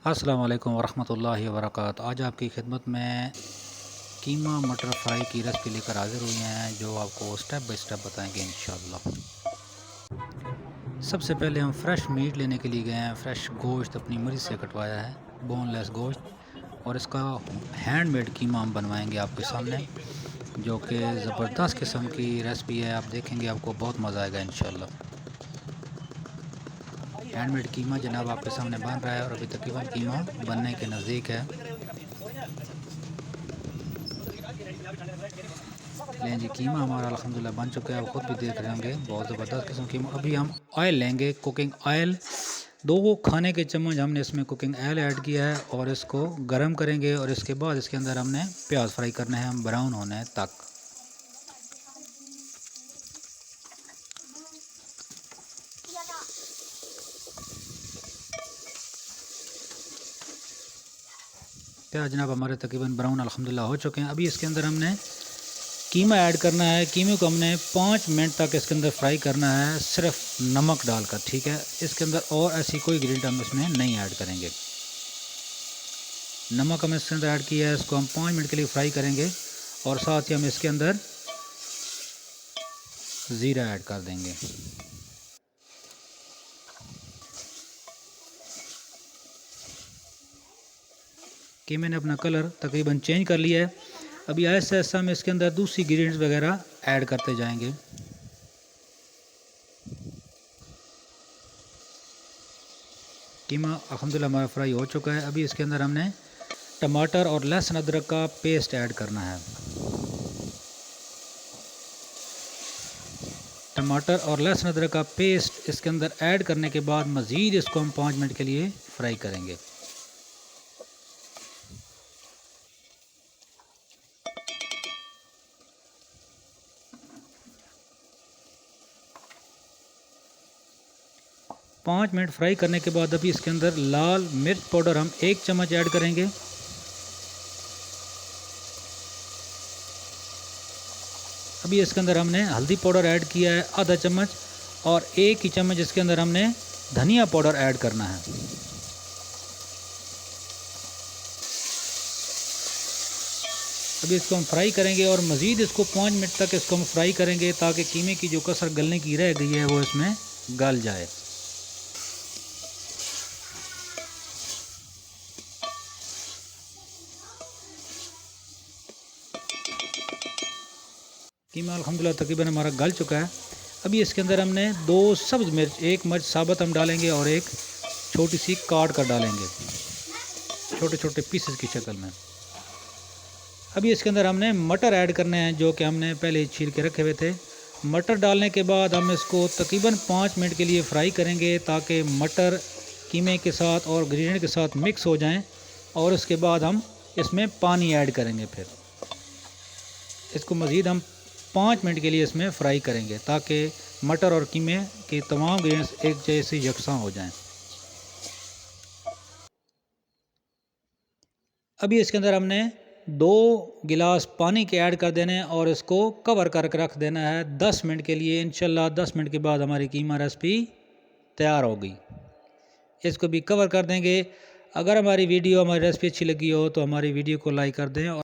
अस्सलाम वालेकुम वरहमतुल्लाहि वबरकातुहू। आज आपकी खिदमत में कीमा मटर फ्राई की रेसिपी लेकर हाज़िर हुए हैं, जो आपको स्टेप बाय स्टेप बताएंगे इंशाअल्लाह। सबसे पहले हम फ्रेश मीट लेने के लिए गए हैं। फ्रेश गोश्त अपनी मर्ज़ी से कटवाया है, बोनलेस गोश्त, और इसका हैंडमेड कीमा हम बनवाएंगे आपके सामने, जो कि ज़बरदस्त किस्म की रेसिपी है। आप देखेंगे आपको बहुत मज़ा आएगा इंशाअल्लाह। हैंडमेड कीमा जनाब आपके सामने बन रहा है और अभी तकरीबन कीमा बनने के नज़दीक है। लें जी, कीमा हमारा अल्हम्दुलिल्लाह बन चुका है। आप ख़ुद भी देख रहे होंगे, बहुत ज़बरदस्त किस्म की। अभी हम ऑयल लेंगे, कुकिंग ऑयल। 2 खाने के चम्मच हमने इसमें कुकिंग ऑयल ऐड किया है और इसको गर्म करेंगे। और इसके बाद इसके अंदर हमने प्याज फ्राई करने हैं, हम ब्राउन होने तक। प्याज जनाब हमारे तकरीबन ब्राउन अल्हम्दुलिल्लाह हो चुके हैं। अभी इसके अंदर हमने कीमा ऐड करना है। कीमे को हमने 5 मिनट तक इसके अंदर फ्राई करना है, सिर्फ नमक डालकर, ठीक है। इसके अंदर और ऐसी कोई इंग्रेडिएंट हम इसमें नहीं ऐड करेंगे। नमक हमने इसके अंदर ऐड किया है, इसको हम 5 मिनट के लिए फ्राई करेंगे। और साथ ही हम इसके अंदर ज़ीरा ऐड कर देंगे। कीमे ने अपना कलर तकरीबन चेंज कर लिया है। अभी ऐसा ऐसा हम इसके अंदर दूसरी इंग्रेडिएंट्स वगैरह ऐड करते जाएंगे। कीमा अल्हम्दुलिल्लाह हमारा फ्राई हो चुका है। अभी इसके अंदर हमने टमाटर और लहसुन अदरक का पेस्ट ऐड करना है। टमाटर और लहसुन अदरक का पेस्ट इसके अंदर ऐड करने के बाद मज़ीद इसको हम 5 मिनट के लिए फ्राई करेंगे। पाँच मिनट फ्राई करने के बाद अभी इसके अंदर लाल मिर्च पाउडर हम 1 चम्मच ऐड करेंगे। अभी इसके अंदर हमने हल्दी पाउडर ऐड किया है आधा चम्मच, और 1 ही चम्मच इसके अंदर हमने धनिया पाउडर ऐड करना है। अभी इसको हम फ्राई करेंगे और मज़ीद इसको 5 मिनट तक इसको हम फ्राई करेंगे, ताकि कीमे की जो कसर गलने की रह गई है वो इसमें गल जाए। कीमा अल्हम्दुलिल्लाह तकरीबन हमारा गल चुका है। अभी इसके अंदर हमने 2 सब्ज़ मिर्च, 1 मिर्च साबुत हम डालेंगे और 1 छोटी सी काट कर डालेंगे, छोटे छोटे पीसेस की शक्ल में। अभी इसके अंदर हमने मटर ऐड करने हैं, जो कि हमने पहले छील के रखे हुए थे। मटर डालने के बाद हम इसको तकरीबन 5 मिनट के लिए फ्राई करेंगे, ताकि मटर कीमे के साथ और ग्रेनेड के साथ मिक्स हो जाएं। और उसके बाद हम इसमें पानी ऐड करेंगे। फिर इसको मज़ीद हम 5 मिनट के लिए इसमें फ्राई करेंगे, ताकि मटर और कीमे के तमाम ग्रेन्स एक जैसे यकसां हो जाएं। अभी इसके अंदर हमने 2 गिलास पानी के ऐड कर देने हैं और इसको कवर करके रख देना है 10 मिनट के लिए। इंशाल्लाह 10 मिनट के बाद हमारी कीमा रेसिपी तैयार होगी। इसको भी कवर कर देंगे। अगर हमारी रेसिपी अच्छी लगी हो तो हमारी वीडियो को लाइक कर दें और